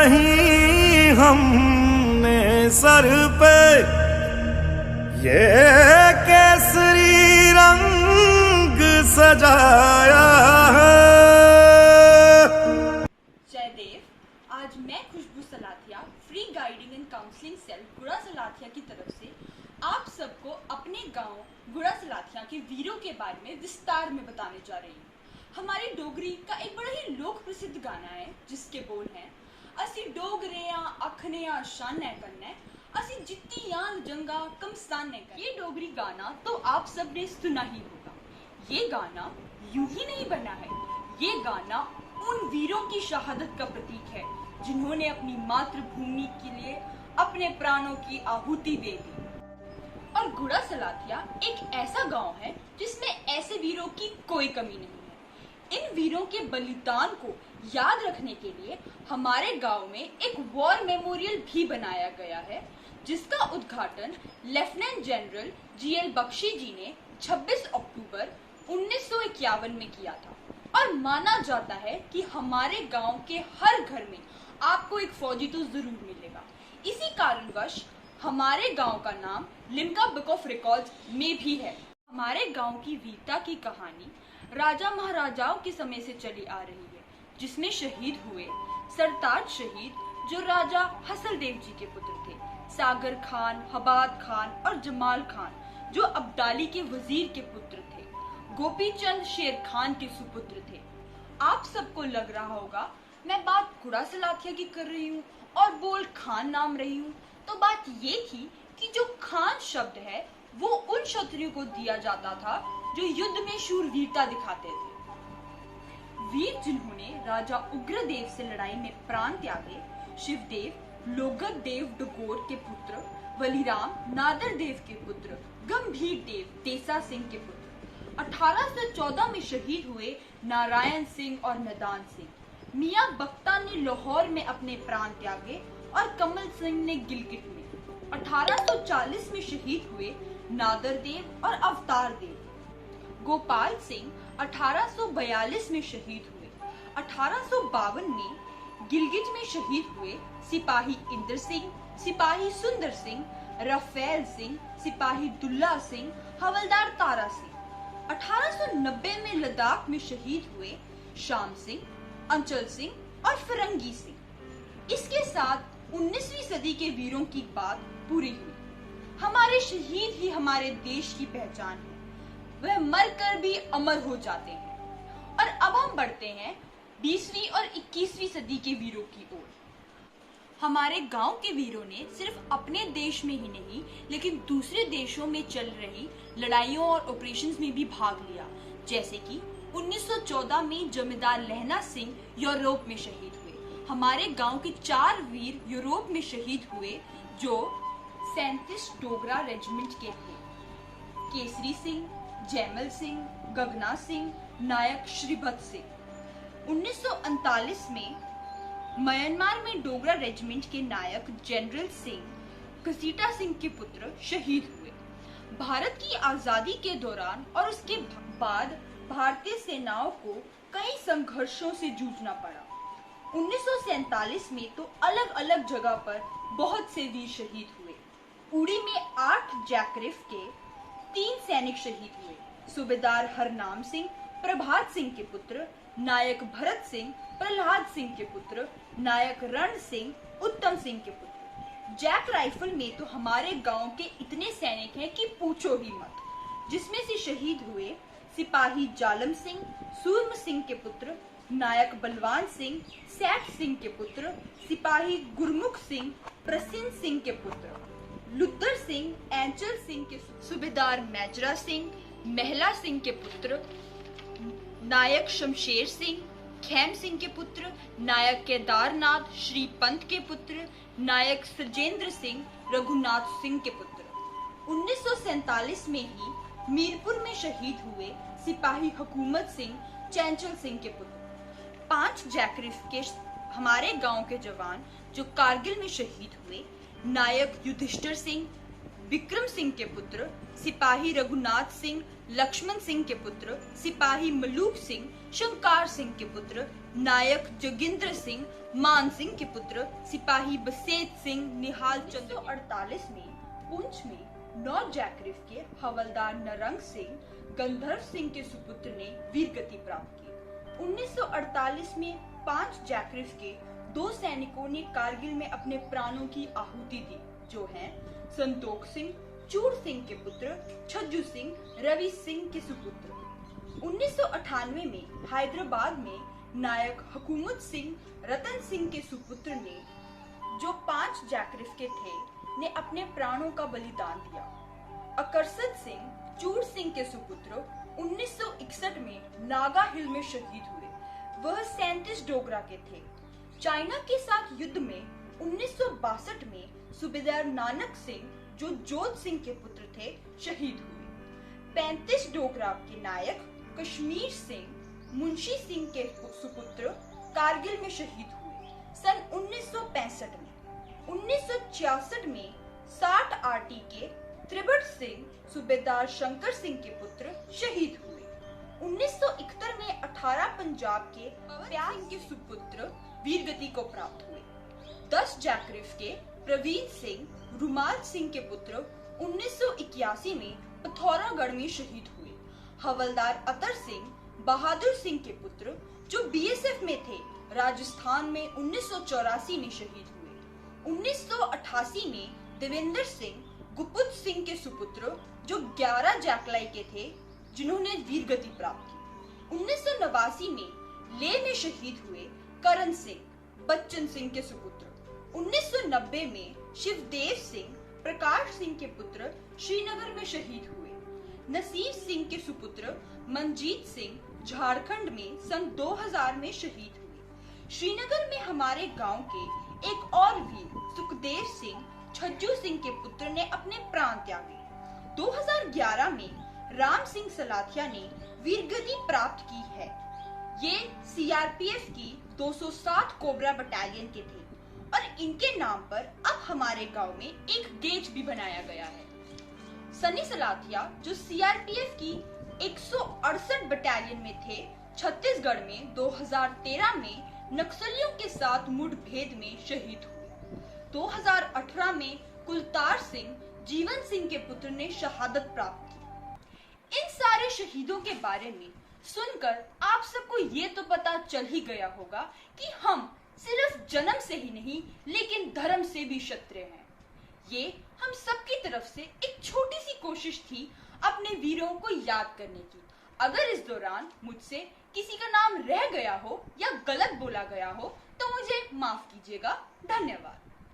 नहीं हमने सर पे ये केसरी रंग सजाया है। जयदेव, आज मैं Khushbu Salathia free guiding and counselling cell गुड़ा सलाथिया की तरफ से आप सबको अपने गांव गुड़ा सलाथिया के वीरों के बारे में विस्तार में बताने जा रही हूँ। हमारी डोगरी का एक बड़ा ही लोक प्रसिद्ध गाना है जिसके बोल हैं, असी डोगरेया अखनेया शाने करने, असी जित्तियां जंगा कमसाने कर। ये डोगरी गाना तो आप सब ने सुना ही होगा। ये गाना यूं ही नहीं बना है, ये गाना उन वीरों की शहादत का प्रतीक है जिन्होंने अपनी मातृभूमि के लिए अपने प्राणों की आहुति दे दी। और गुड़ा सलाथिया एक ऐसा गांव है जिसमें ऐसे वीरों की कोई कमी नहीं है। इन वीरों के बलिदान को याद रखने के लिए हमारे गांव में एक वॉर मेमोरियल भी बनाया गया है, जिसका उद्घाटन लेफ्टिनेंट जनरल जीएल बख्शी जी ने 26 अक्टूबर 1951 में किया था। और माना जाता है कि हमारे गांव के हर घर में आपको एक फौजी तो जरूर मिलेगा। इसी कारणवश हमारे गांव का नाम लिम्का बुक ऑफ रिकॉर्ड्स में भी है। हमारे गांव की वीरता की कहानी राजा महाराजाओं के समय से चली आ रही है, जिसमें शहीद हुए सरताज शहीद जो राजा हसलदेव जी के पुत्र थे, सागर खान, हबाद खान और जमाल खान जो अब्दाली के वजीर के पुत्र थे, गोपीचंद शेर खान के सुपुत्र थे। आप सबको लग रहा होगा मैं बात गुड़ा सलाथिया की कर रही हूँ और बोल खान नाम रही हूँ, तो बात ये थी कि जो खान शब्द है वो उन क्षत्रियों को दिया जाता था जो युद्ध में शूरवीरता दिखाते थे। वीर जिन्होंने राजा उग्रदेव से लड़ाई में प्राण त्यागे, शिवदेव लोगत देव डगोर के पुत्र, वलीराम नादर देव के पुत्र, गंभीर देव देसा सिंह के पुत्र, 1814 में शहीद हुए नारायण सिंह और मैदान सिंह, मियां बख्ता ने लाहौर में अपने प्राण त्यागे और कमल सिंह ने गिलगित में, 1840 में शहीद हुए नादर देव और अवतार देव, गोपाल सिंह 1842 में शहीद हुए, 1852 में गिलगित में शहीद हुए सिपाही इंद्र सिंह, सिपाही सुंदर सिंह, रफेल सिंह, सिपाही दुल्ला सिंह, हवलदार तारा सिंह, 1890 में लद्दाख में शहीद हुए श्याम सिंह, अंचल सिंह और फिरंगी सिंह। इसके साथ 19वीं सदी के वीरों की बात पूरी हुई। हमारे शहीद ही हमारे देश की पहचान है, वह मरकर भी अमर हो जाते हैं। और अब हम बढ़ते हैं 20वीं और 21वीं सदी के वीरों की ओर। हमारे गांव के वीरों ने सिर्फ अपने देश में ही नहीं लेकिन दूसरे देशों में चल रही लड़ाइयों और ऑपरेशंस में भी भाग लिया, जैसे कि 1914 में जमींदार लहना सिंह यूरोप में शहीद हुए। हमारे गांव के 4 वीर यूरोप में शहीद हुए जो 37 डोगरा रेजिमेंट के थे, केसरी सिंह, जैमल सिंह, गगना सिंह, नायक श्रीभद्र सिंह। 1939 में म्यांमार में डोगरा रेजिमेंट के नायक जनरल सिंह घसीटा सिंह के पुत्र शहीद हुए। भारत की आजादी के दौरान और उसके बाद भारतीय सेनाओं को कई संघर्षों से जूझना पड़ा। 1947 में तो अलग अलग जगह पर बहुत से वीर शहीद हुए। उड़ी में 8 जैकरिफ के 3 सैनिक शहीद हुए, सूबेदार हरनाम सिंह प्रभात सिंह के पुत्र, नायक भरत सिंह प्रहलाद सिंह के पुत्र, नायक रण सिंह उत्तम सिंह के पुत्र। जैक राइफल में तो हमारे गांव के इतने सैनिक हैं कि पूछो ही मत, जिसमें से शहीद हुए सिपाही जालम सिंह सूर्म सिंह के पुत्र, नायक बलवान सिंह सैठ सिंह के पुत्र, सिपाही गुरमुख सिंह प्रसिन सिंह के पुत्र, लुद्दर सिंह एंचल सिंह के, सूबेदार मैजरा सिंह महला सिंह के पुत्र, नायक शमशेर सिंह खैम सिंह के पुत्र, नायक केदारनाथ श्री पंत के पुत्र, नायक सजेंद्र सिंह रघुनाथ सिंह के पुत्र। 1947 में ही मीरपुर में शहीद हुए सिपाही हुकूमत सिंह चैंचल सिंह के पुत्र। 5 जैकरिफ के हमारे गांव के जवान जो कारगिल में शहीद हुए, नायक युधिष्ठिर सिंह विक्रम सिंह के पुत्र, सिपाही रघुनाथ सिंह लक्ष्मण सिंह के पुत्र सिपाही मलूक सिंह, शंकार सिंह के पुत्र नायक जोगिंदर सिंह, मान सिंह के पुत्र सिपाही बसेत सिंह, निहाल चंद्र। 1948 में पुंछ में 9 जैकरिफ के हवलदार नरंग सिंह, गंधर्व सिंह के सुपुत्र ने वीरगति प्राप्त की। 1948 में 5 जैकरिफ के 2 सैनिकों ने कारगिल में अपने प्राणों की आहुति दी, जो हैं संतोख सिंह, चूड़ सिंह के पुत्र, छज्जू सिंह, रवि सिंह के सुपुत्र। 1998 में हैदराबाद में नायक हुकूमत सिंह, रतन सिंह के सुपुत्र ने, जो 5 जैकरिफ के थे, ने अपने प्राणों का बलिदान दिया। अकरसद सिंह, चूड़ सिंह के सुपुत्र 1961 में नागा हिल में शहीद हुए। वह 37 डोगरा के थे। चाइना के साथ युद्ध में 1962 में सूबेदार नानक सिंह, जो जोध सिंह के पुत्र थे, शहीद हुए। 35 डोगरा के नायक कश्मीर सिंह, मुंशी सिंह के सुपुत्र कारगिल में शहीद हुए सन 1965 में। 1966 में 60 आरटी के त्रिभट सिंह, सूबेदार शंकर सिंह के पुत्र, शहीद हुए। 1971 में 18 पंजाब के प्यार सिंह के सुपुत्र वीरगति को प्राप्त हुए। 10 जैकरिफ के प्रवीण सिंह, रुमाल सिंह के पुत्र 1981 में पिथौरागढ़ में शहीद हुए। हवलदार अतर सिंह, बहादुर सिंह के पुत्र, जो बीएसएफ में थे, राजस्थान में 1984 में शहीद हुए। 1988 में देवेंद्र सिंह, गुरपुत सिंह के सुपुत्र, जो 11 जैकलाई के थे, जिन्होंने वीरगति प्राप्त की। 1989 में लेह में शहीद हुए करण सिंह, बच्चन सिंह के सुपुत्र। 1990 में शिवदेव सिंह, प्रकाश सिंह के पुत्र, श्रीनगर में शहीद हुए। नसीर सिंह के सुपुत्र मनजीत सिंह झारखंड में सन 2000 में शहीद हुए। श्रीनगर में हमारे गांव के एक और वीर सुखदेव सिंह, छज्जू सिंह के पुत्र, ने अपने प्राण त्यागे। 2011 में राम सिंह सलाथिया ने वीरगति प्राप्त की है। ये सीआरपीएफ की 260 कोबरा बटालियन के थे और इनके नाम पर अब हमारे गांव में एक गेट भी बनाया गया है। सनी सलाथिया, जो सीआरपीएफ की 168 बटालियन में थे, छत्तीसगढ़ में 2013 में नक्सलियों के साथ मुठभेड़ में शहीद हुए। 2018 में कुलतार सिंह, जीवन सिंह के पुत्र, ने शहादत प्राप्त की। इन सारे शहीदों के बारे में सुनकर आप सबको ये तो पता चल ही गया होगा कि हम सिर्फ जन्म से ही नहीं, लेकिन धर्म से भी क्षत्रिय हैं। ये हम सबकी तरफ से एक छोटी सी कोशिश थी अपने वीरों को याद करने की। अगर इस दौरान मुझसे किसी का नाम रह गया हो या गलत बोला गया हो तो मुझे माफ कीजिएगा। धन्यवाद।